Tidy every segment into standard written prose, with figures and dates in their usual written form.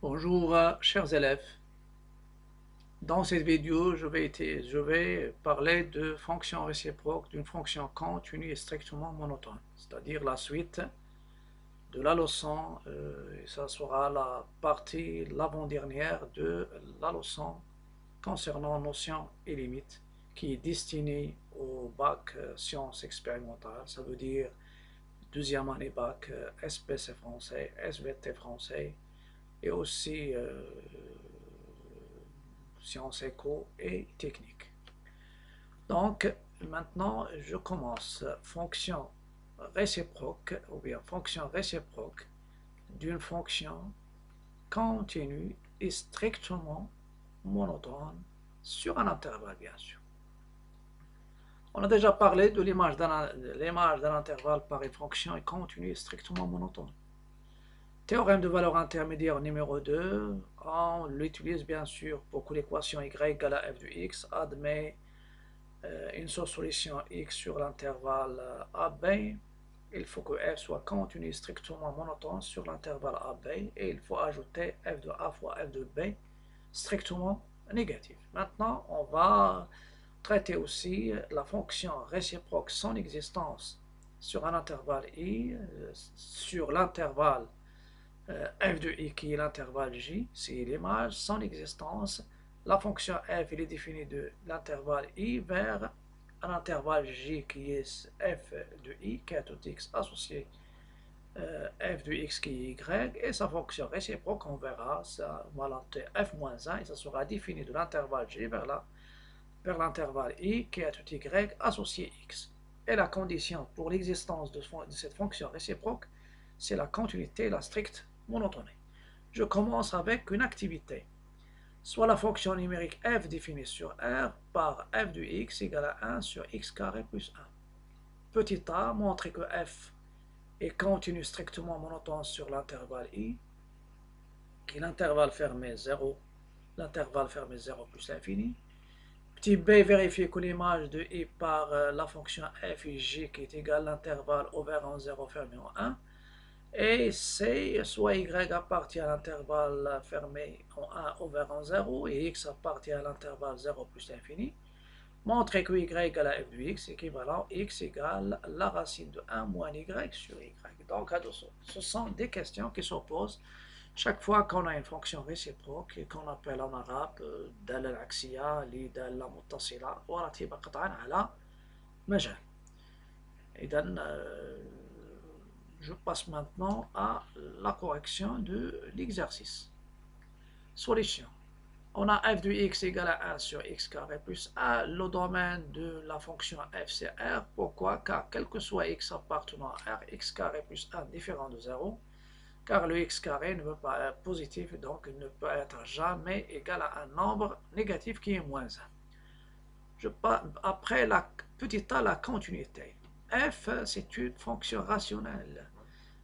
Bonjour, chers élèves. Dans cette vidéo, je vais parler de fonction réciproque d'une fonction continue et strictement monotone, c'est-à-dire la suite de la leçon, et ça sera la partie l'avant-dernière de la leçon concernant notions et limites, qui est destinée au bac sciences expérimentales, ça veut dire deuxième année bac, SPC français, SVT français, et aussi sciences éco et techniques. Donc, maintenant, je commence. Fonction réciproque, ou bien fonction réciproque d'une fonction continue et strictement monotone sur un intervalle, bien sûr. On a déjà parlé de l'image d'un intervalle par une fonction continue et strictement monotone. Théorème de valeur intermédiaire numéro 2, on l'utilise bien sûr pour que l'équation y égale à f de x admet une seule solution x sur l'intervalle AB. Il faut que f soit continu strictement monotone sur l'intervalle AB et il faut ajouter f de a fois f de b strictement négatif. Maintenant, on va traiter aussi la fonction réciproque sans existence sur un intervalle i, sur l'intervalle f de i qui est l'intervalle j, c'est l'image sans existence. La fonction f est définie de l'intervalle i vers un intervalle j qui est f de i, qui est tout x associé f de x qui est y, et sa fonction réciproque, on verra, ça va l'entrer f-1, et ça sera défini de l'intervalle j vers l'intervalle i qui est tout y associé x. Et la condition pour l'existence de cette fonction réciproque, c'est la continuité, la stricte monotonie. Je commence avec une activité. Soit la fonction numérique f définie sur R par f de x égale à 1 sur x carré plus 1. Petit a, montrer que f est continu strictement monotone sur l'intervalle i, qui est l'intervalle fermé 0, l'intervalle fermé 0 plus l'infini. Petit b, vérifier que l'image de i par la fonction f et g qui est égale à l'intervalle ouvert en 0 fermé en 1. Et C, soit y appartient à l'intervalle fermé en 1 ouvert en 0 et x appartient à l'intervalle 0 plus l'infini. Montrer que y égale à f de x équivalent x égale la racine de 1 moins y sur y. Donc, ce sont des questions qui s'opposent chaque fois qu'on a une fonction réciproque et qu'on appelle en arabe دالة العكسية لدالة متصلة ورتيبة قطعا على مجال. إذن je passe maintenant à la correction de l'exercice. Solution. On a f de x égale à 1 sur x carré plus a. Le domaine de la fonction f c'est R. Pourquoi? Car quel que soit x appartenant à R, x carré plus 1 différent de 0. Car le x carré ne peut pas être positif, donc il ne peut être jamais égal à un nombre négatif qui est moins 1. Après la petite a, la continuité. F, c'est une fonction rationnelle.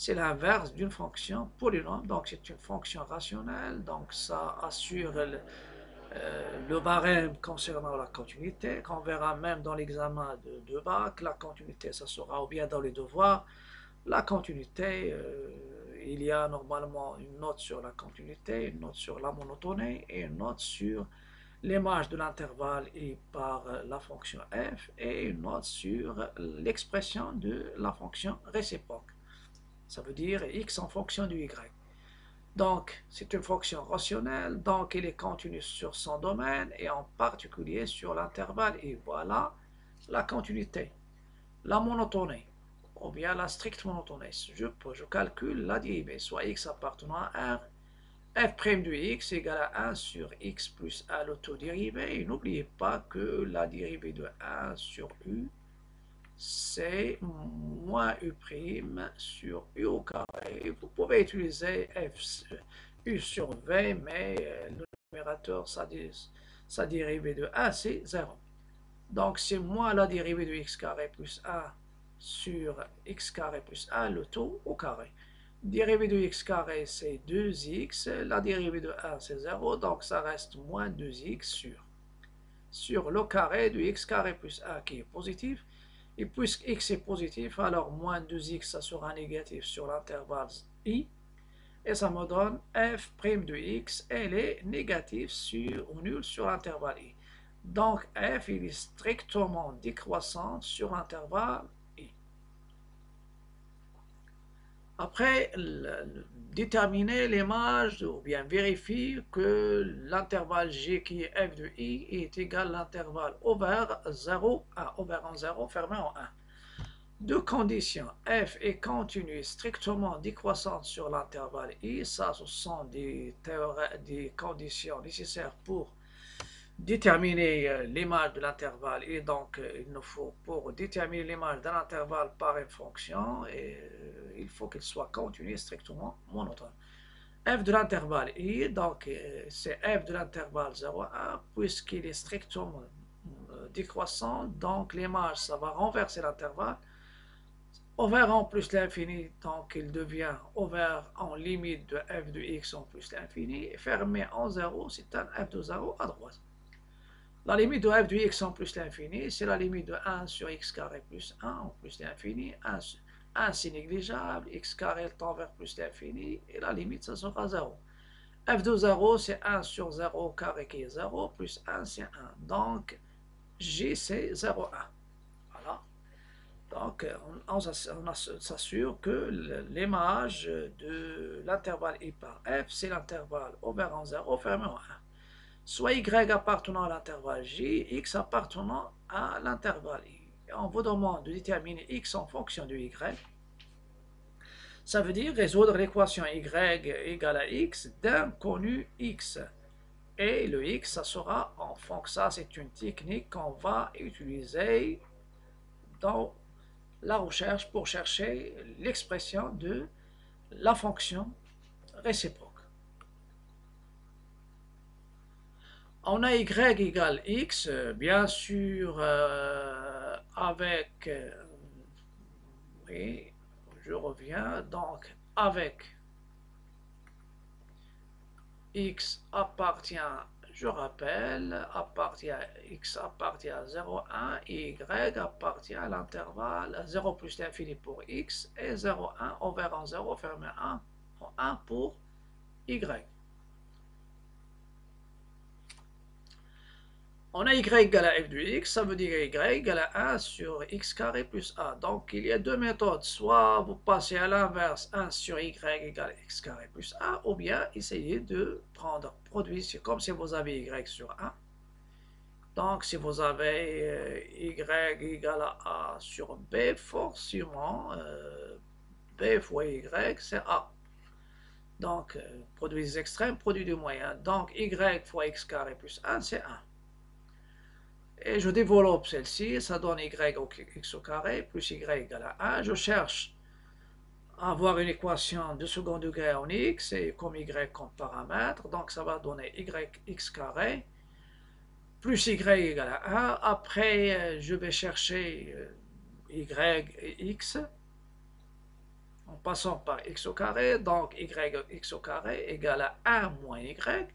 C'est l'inverse d'une fonction polynôme, donc c'est une fonction rationnelle, donc ça assure le barème concernant la continuité, qu'on verra même dans l'examen de bac. La continuité, ça sera ou bien dans les devoirs. La continuité, il y a normalement une note sur la continuité, une note sur la monotonie et une note sur l'image de l'intervalle et par la fonction f et une note sur l'expression de la fonction réciproque. Ça veut dire x en fonction du y. Donc, c'est une fonction rationnelle, donc elle est continue sur son domaine et en particulier sur l'intervalle. Et voilà la continuité. La monotonie, ou bien la stricte monotonie. Je calcule la dérivée, soit x appartenant à R, f' de x égale à 1 sur x plus 1 l'autodérivée. Et n'oubliez pas que la dérivée de 1 sur u, c'est moins u' sur u au carré. Vous pouvez utiliser u sur v, mais le numérateur, sa dérivée de 1, c'est 0. Donc, c'est moins la dérivée de x carré plus 1 sur x carré plus 1, le tout au carré. Dérivée de x carré, c'est 2x. La dérivée de 1, c'est 0. Donc, ça reste moins 2x sur le carré de x carré plus 1 qui est positif. Et puisque x est positif, alors moins 2x, ça sera négatif sur l'intervalle i. et ça me donne f' de x, elle est négative ou nulle sur l'intervalle i. Donc f il est strictement décroissante sur l'intervalle i. Après, déterminer l'image ou bien vérifier que l'intervalle g qui est f de i est égal à l'intervalle ouvert 0 à ouvert en 0 fermé en 1. Deux conditions, f est continue strictement décroissante sur l'intervalle i, ça ce sont des conditions nécessaires pour déterminer l'image de l'intervalle et donc il nous faut pour déterminer l'image d'un intervalle par une fonction et il faut qu'il soit continu et strictement monotone. F de l'intervalle i, donc c'est f de l'intervalle 0 à 1 puisqu'il est strictement décroissant, donc l'image ça va renverser l'intervalle ouvert en plus l'infini, donc il devient ouvert en limite de f de x en plus l'infini et fermé en 0, c'est un f de 0 à droite. La limite de f de x en plus l'infini, c'est la limite de 1 sur x carré plus 1 en plus l'infini. 1 c'est négligeable, x carré tend vers plus l'infini, et la limite, ça sera 0. f de 0, c'est 1 sur 0 carré qui est 0, plus 1, c'est 1. Donc, g, c'est 0, 1. Voilà. Donc, on s'assure que l'image de l'intervalle i par f, c'est l'intervalle ouvert en 0, fermé en 1. Soit y appartenant à l'intervalle j, x appartenant à l'intervalle i. Et on vous demande de déterminer x en fonction de y. Ça veut dire résoudre l'équation y égale à x d'un connu x. Et le x, ça sera en fonction, ça c'est une technique qu'on va utiliser dans la recherche pour chercher l'expression de la fonction réciproque. On a y égale x, bien sûr, avec, oui, je reviens, donc avec x appartient, je rappelle, x appartient à 0, 1, et y appartient à l'intervalle 0 plus l'infini pour x, et 0, 1, ouvert en 0, fermé 1, en 1 pour y. On a y égale à f de x, ça veut dire y égale à 1 sur x carré plus a. Donc il y a deux méthodes, soit vous passez à l'inverse 1 sur y égale x carré plus a, ou bien essayez de prendre produit, c'est comme si vous avez y sur 1. Donc si vous avez y égale à a sur b, forcément b fois y c'est a. Donc produit des extrêmes, produit du moyen. Donc y fois x carré plus 1 c'est 1. Et je développe celle-ci, ça donne y au x au carré plus y égale à 1. Je cherche à avoir une équation de second degré en x et comme y comme paramètre. Donc ça va donner yx carré plus y égale à 1. Après, je vais chercher y et x en passant par x au carré. Donc yx au carré égale à 1 moins y.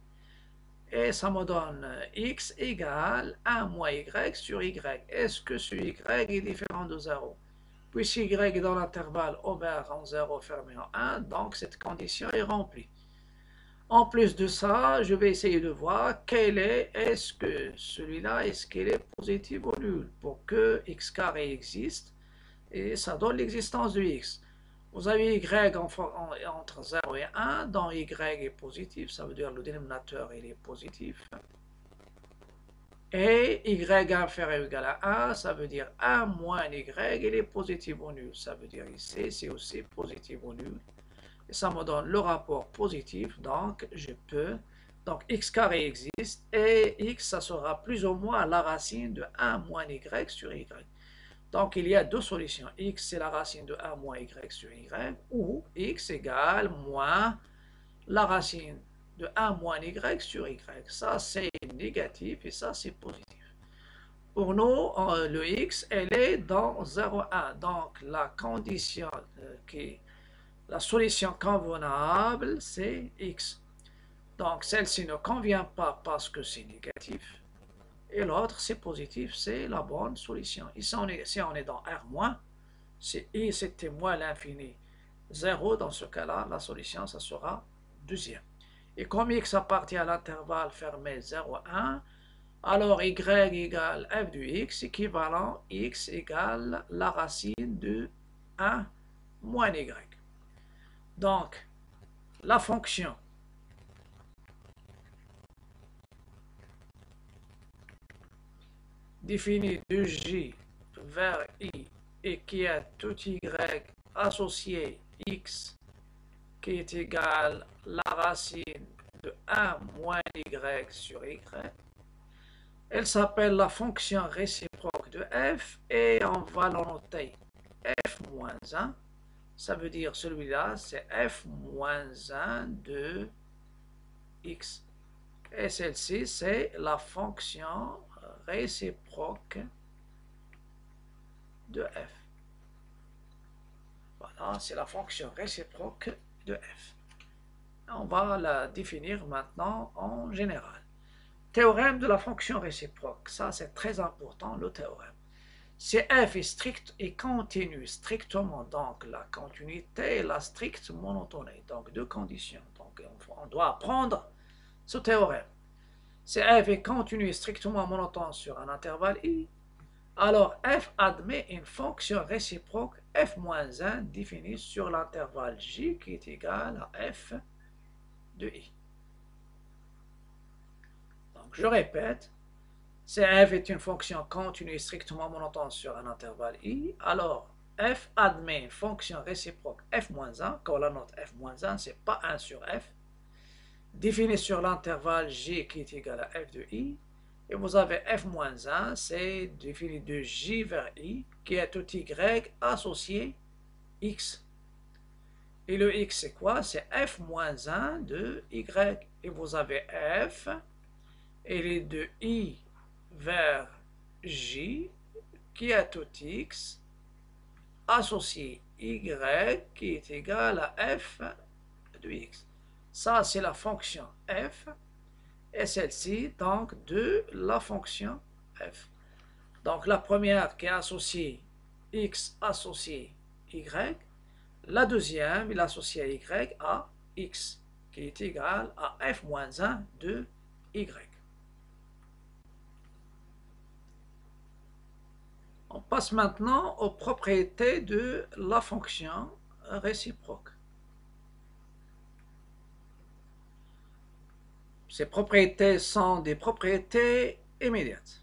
Et ça me donne x égale 1 moins y sur y. Est-ce que ce y est différent de 0? Puisque y est dans l'intervalle ouvert en 0 fermé en 1, donc cette condition est remplie. En plus de ça, je vais essayer de voir est-ce que celui-là, est-ce qu'il est positif ou nul pour que x carré existe et ça donne l'existence de x. Vous avez y entre 0 et 1, donc y est positif, ça veut dire le dénominateur il est positif. Et y inférieur ou égal à 1, ça veut dire 1 moins y, il est positif ou nul. Ça veut dire ici, c'est aussi positif ou nul. Et ça me donne le rapport positif, donc je peux, donc x carré existe, et x, ça sera plus ou moins la racine de 1 moins y sur y. Donc, il y a deux solutions. X, c'est la racine de 1 moins y sur y, ou x égale moins la racine de 1 moins y sur y. Ça, c'est négatif et ça, c'est positif. Pour nous, le x, elle est dans 0, 1. Donc, la condition la solution convenable, c'est x. Donc, celle-ci ne convient pas parce que c'est négatif. Et l'autre, c'est positif, c'est la bonne solution. Ici, si on est dans R-, si I c'était moins l'infini, 0, dans ce cas-là, la solution, ça sera deuxième. Et comme x appartient à l'intervalle fermé 0, 1, alors y égale f de x, équivalent x égale la racine de 1 moins y. Donc, la fonction définie de j vers i et qui a tout y associé x qui est égal à la racine de 1 moins y sur y, elle s'appelle la fonction réciproque de f et on va la noter f moins 1. Ça veut dire celui-là, c'est f moins 1 de x. Et celle-ci, c'est la fonction réciproque de f. Voilà, c'est la fonction réciproque de f. On va la définir maintenant en général. Théorème de la fonction réciproque. Ça, c'est très important, le théorème. Si f est strict et continu, strictement, donc la continuité et la stricte monotonie. Donc, deux conditions. Donc, on doit apprendre ce théorème. Si f est continu et strictement monotone sur un intervalle i, alors f admet une fonction réciproque f-1 définie sur l'intervalle j qui est égal à f de i. Donc, je répète, si f est une fonction continue et strictement monotone sur un intervalle i, alors f admet une fonction réciproque f-1, quand la note f-1, c'est pas 1 sur f, définie sur l'intervalle j qui est égal à f de i, et vous avez f-1, c'est défini de j vers i, qui est tout y associé x. Et le x, c'est quoi? C'est f-1 de y. Et vous avez f, et les de i vers j, qui est tout x, associé y, qui est égal à f de x. Ça, c'est la fonction f, et celle-ci, donc, de la fonction f. Donc, la première qui est associée x associé y, la deuxième, il associe à y à x, qui est égal à f-1 de y. On passe maintenant aux propriétés de la fonction réciproque. Ces propriétés sont des propriétés immédiates.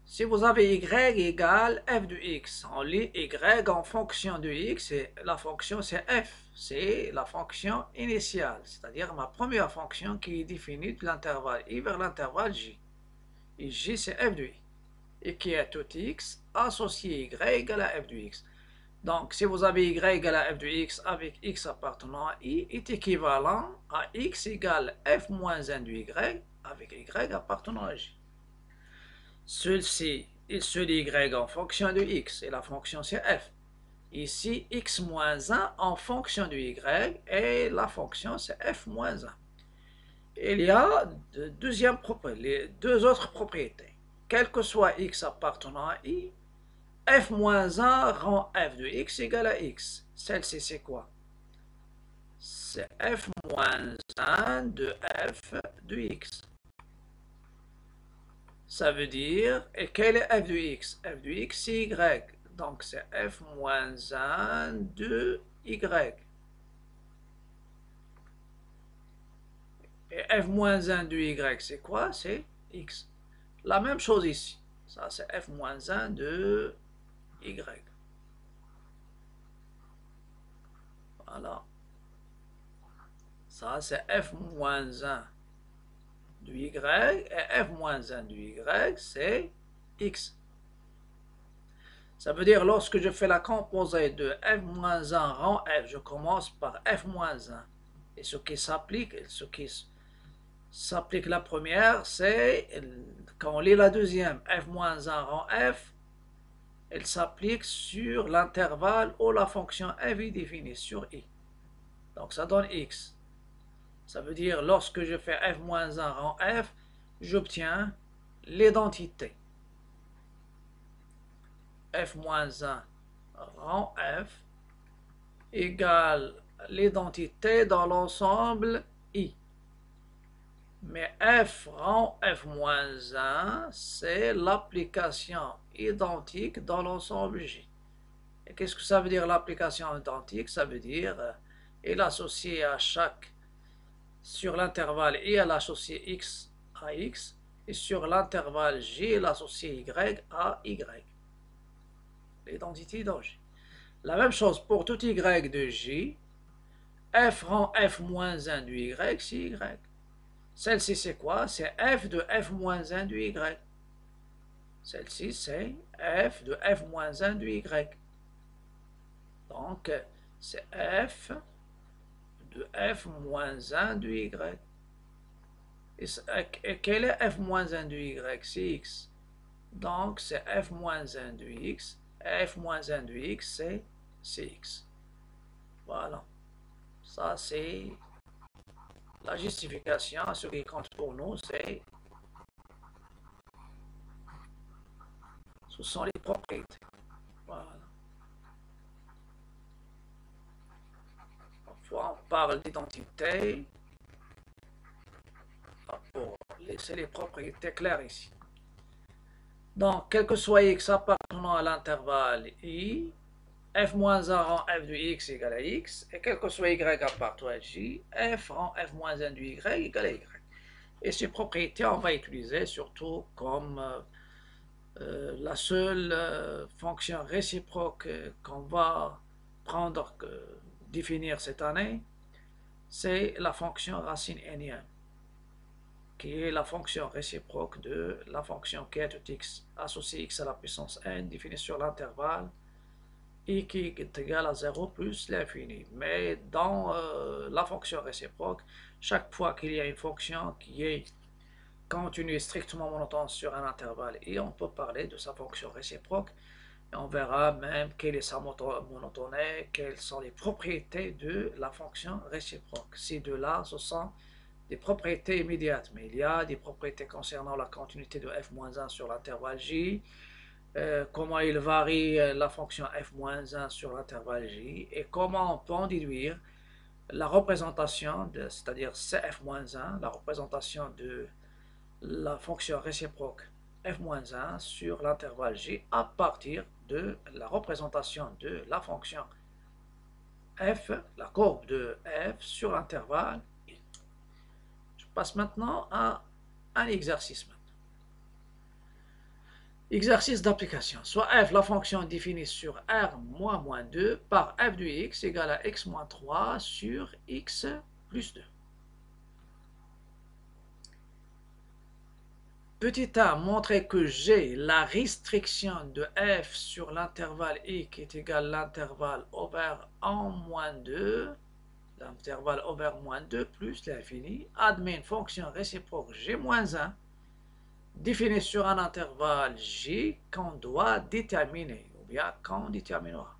Si vous avez y égale f de x, on lit y en fonction de x, et la fonction c'est f, c'est la fonction initiale, c'est-à-dire ma première fonction qui est définie de l'intervalle i vers l'intervalle j. Et j c'est f de i, et qui est tout x associé y égale à f de x. Donc, si vous avez y égale à f de x avec x appartenant à i, est équivalent à x égale f moins 1 de y avec y appartenant à j. Ceci, il se lit y en fonction de x, et la fonction c'est f. Ici, x moins 1 en fonction de y, et la fonction c'est f moins 1. Il y a les deux autres propriétés. Quel que soit x appartenant à i, f-1 rend f de x égale à x. Celle-ci, c'est quoi? C'est f-1 de f de x. Ça veut dire, et quel est f de x? F de x, c'est y. Donc, c'est f-1 de y. Et f-1 de y, c'est quoi? C'est x. La même chose ici. Ça, c'est f-1 de y. Voilà. Ça, c'est f-1 de y, et f-1 de y, c'est x. Ça veut dire, lorsque je fais la composée de f-1 rang f, je commence par f-1. Et ce qui s'applique la première, c'est, quand on lit la deuxième, f-1 rang f, elle s'applique sur l'intervalle où la fonction f est définie, sur i. Donc ça donne x. Ça veut dire, lorsque je fais f-1 rang f, j'obtiens l'identité. f-1 rang f égale l'identité dans l'ensemble I. Mais f rend f moins 1, c'est l'application identique dans l'ensemble J. Et qu'est-ce que ça veut dire l'application identique? Ça veut dire il associe à chaque, sur l'intervalle I, elle associe X à X, et sur l'intervalle J, elle associe Y à Y. L'identité dans J. La même chose pour tout Y de J, f rend f moins 1 du Y, c'est Y. Celle-ci, c'est quoi? C'est f de f moins 1 du Y. Celle-ci, c'est f de f moins 1 du Y. Donc, c'est f de f moins 1 du Y. Et quel est f moins 1 du Y? C'est X. Donc, c'est f moins 1 du X. F moins 1 du X, c'est X. Voilà. Ça, c'est la justification. Ce qui compte pour nous, ce sont les propriétés. Voilà. Parfois, on parle d'identité pour laisser les propriétés claires ici. Donc, quel que soit x appartenant à l'intervalle I, f-1 rend f de x égale à x, et quel que soit y appartenant à j, f rend f-1 de y égale à y. Et ces propriétés, on va utiliser surtout comme la seule fonction réciproque qu'on va prendre, définir cette année, c'est la fonction racine n, qui est la fonction réciproque de la fonction qui est tout x associé x à la puissance n définie sur l'intervalle i qui est égal à 0 plus l'infini. Mais dans la fonction réciproque, chaque fois qu'il y a une fonction qui est continue et strictement monotone sur un intervalle i, on peut parler de sa fonction réciproque. Et on verra même quelle est sa monotonie, quelles sont les propriétés de la fonction réciproque. Ces deux-là, ce sont des propriétés immédiates, mais il y a des propriétés concernant la continuité de f-1 sur l'intervalle j, comment il varie la fonction f-1 sur l'intervalle j, et comment on peut en déduire la représentation, c'est-à-dire cf-1, la représentation de la fonction réciproque f-1 sur l'intervalle j à partir de la représentation de la fonction f, la courbe de f sur l'intervalle i. Je passe maintenant à un exercice. Exercice d'application. Soit f, la fonction définie sur r moins 2 par f de x égale à x moins 3 sur x plus 2. Petit a, montrer que G, la restriction de f sur l'intervalle i qui est égal à l'intervalle over en moins 2, l'intervalle over moins 2 plus l'infini, admet une fonction réciproque g moins 1, définie sur un intervalle j qu'on doit déterminer, ou bien qu'on déterminera.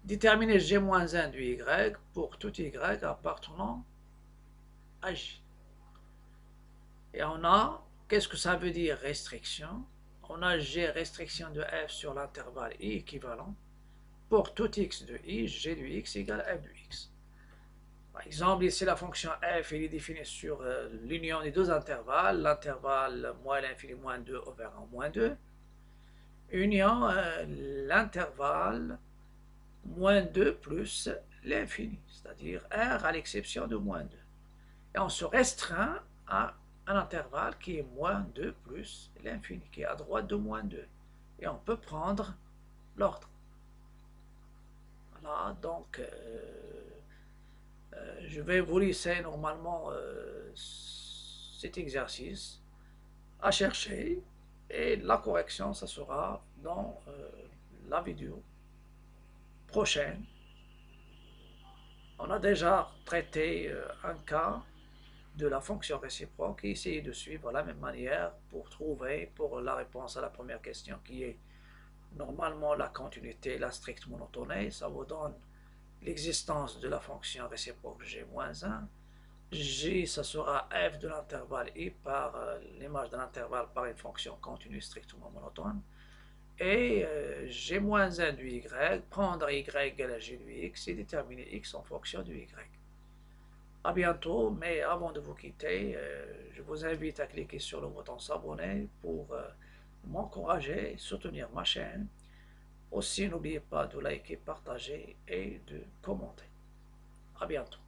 Déterminer g moins 1 du y pour tout y appartenant à j. Et on a, qu'est-ce que ça veut dire restriction? On a g restriction de f sur l'intervalle i équivalent. Pour tout x de i, g de x égale f de x. Par exemple, ici la fonction f est définie sur l'union des deux intervalles, l'intervalle moins l'infini moins 2 over 1 moins 2, union l'intervalle moins 2 plus l'infini, c'est-à-dire r à l'exception de moins 2. Et on se restreint à un intervalle qui est moins 2 plus l'infini, qui est à droite de moins 2. Et on peut prendre l'ordre. Voilà, donc je vais vous laisser normalement cet exercice à chercher et la correction, ça sera dans la vidéo prochaine. On a déjà traité un cas de la fonction réciproque et essayer de suivre la même manière pour trouver pour la réponse à la première question qui est normalement la continuité, la stricte monotonie. Ça vous donne l'existence de la fonction réciproque g-1. G, ça sera f de l'intervalle i par l'image de l'intervalle par une fonction continue strictement monotone. et g moins 1 du y, prendre y égale à g du x et déterminer x en fonction du y. À bientôt, mais avant de vous quitter, je vous invite à cliquer sur le bouton s'abonner pour m'encourager et soutenir ma chaîne. Aussi, n'oubliez pas de liker, partager et de commenter. À bientôt.